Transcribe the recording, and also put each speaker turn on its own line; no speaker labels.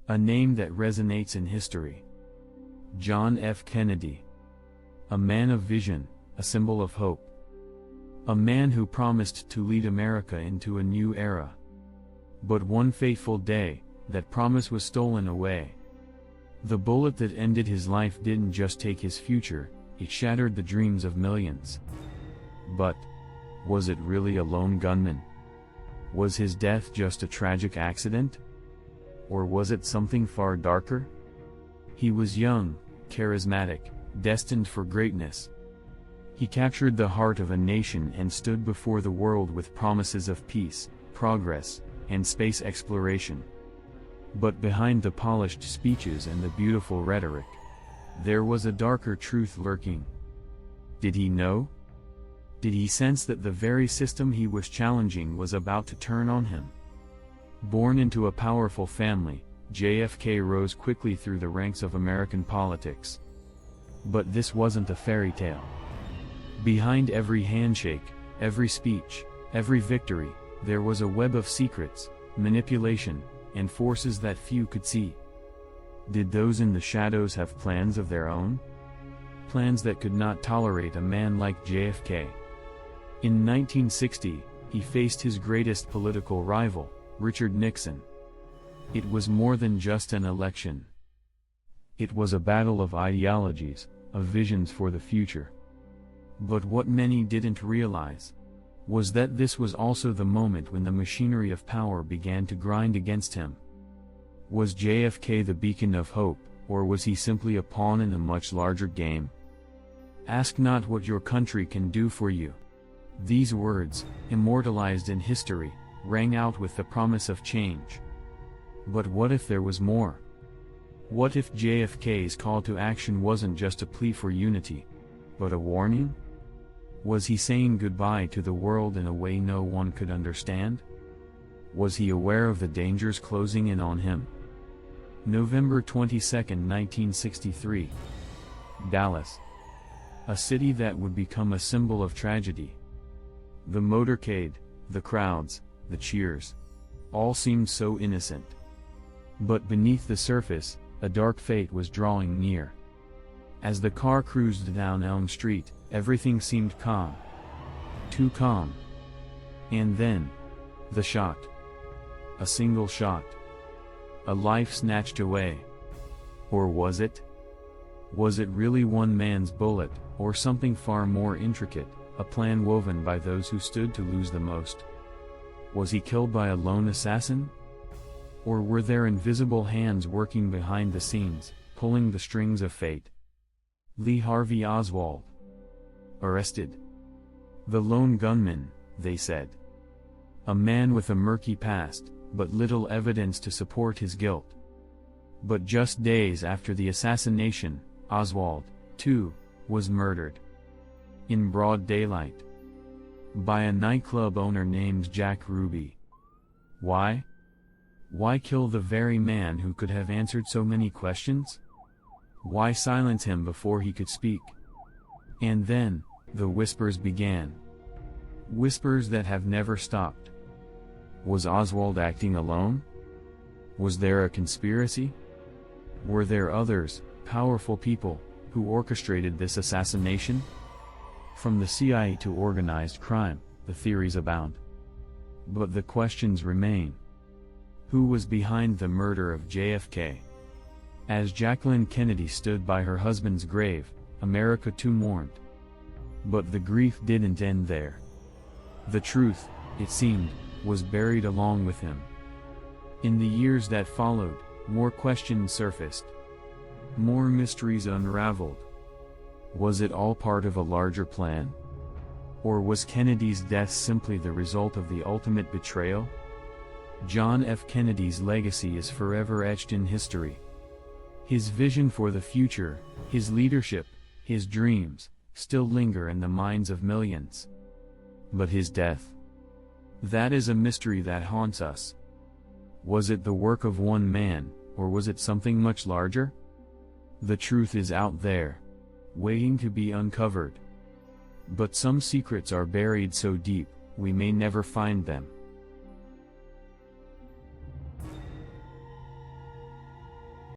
A name that resonates in history. John F. Kennedy. A man of vision, a symbol of hope. A man who promised to lead America into a new era. But one fateful day, that promise was stolen away. The bullet that ended his life didn't just take his future, it shattered the dreams of millions. But, was it really a lone gunman? Was his death just a tragic accident? Or was it something far darker? He was young, charismatic, destined for greatness. He captured the heart of a nation and stood before the world with promises of peace, progress, and space exploration. But behind the polished speeches and the beautiful rhetoric, there was a darker truth lurking. Did he know? Did he sense that the very system he was challenging was about to turn on him? Born into a powerful family, JFK rose quickly through the ranks of American politics. But this wasn't a fairy tale. Behind every handshake, every speech, every victory, there was a web of secrets, manipulation, and forces that few could see. Did those in the shadows have plans of their own? Plans that could not tolerate a man like JFK. In 1960, he faced his greatest political rival, Richard Nixon. It was more than just an election. It was a battle of ideologies, of visions for the future. But what many didn't realize was that this was also the moment when the machinery of power began to grind against him. Was JFK the beacon of hope, or was he simply a pawn in a much larger game? Ask not what your country can do for you. These words, immortalized in history, rang out with the promise of change. But what if there was more? What if JFK's call to action wasn't just a plea for unity, but a warning? Was he saying goodbye to the world in a way no one could understand? Was he aware of the dangers closing in on him? November 22, 1963. Dallas. A city that would become a symbol of tragedy. The motorcade, the crowds, the cheers. All seemed so innocent. But beneath the surface, a dark fate was drawing near. As the car cruised down Elm Street, everything seemed calm. Too calm. And then, the shot. A single shot. A life snatched away. Or was it? Was it really one man's bullet, or something far more intricate, a plan woven by those who stood to lose the most? Was he killed by a lone assassin? Or were there invisible hands working behind the scenes, pulling the strings of fate? Lee Harvey Oswald. Arrested. The lone gunman, they said. A man with a murky past, but little evidence to support his guilt. But just days after the assassination, Oswald, too, was murdered. In broad daylight. By a nightclub owner named Jack Ruby. Why? Why kill the very man who could have answered so many questions? Why silence him before he could speak? And then, the whispers began. Whispers that have never stopped. Was Oswald acting alone? Was there a conspiracy? Were there others, powerful people, who orchestrated this assassination? From the CIA to organized crime, the theories abound. But the questions remain. Who was behind the murder of JFK? As Jacqueline Kennedy stood by her husband's grave, America too mourned. But the grief didn't end there. The truth, it seemed, was buried along with him. In the years that followed, more questions surfaced. More mysteries unraveled. Was it all part of a larger plan? Or was Kennedy's death simply the result of the ultimate betrayal? John F. Kennedy's legacy is forever etched in history. His vision for the future, his leadership, his dreams, still linger in the minds of millions. But his death? That is a mystery that haunts us. Was it the work of one man, or was it something much larger? The truth is out there, waiting to be uncovered. But some secrets are buried so deep, we may never find them.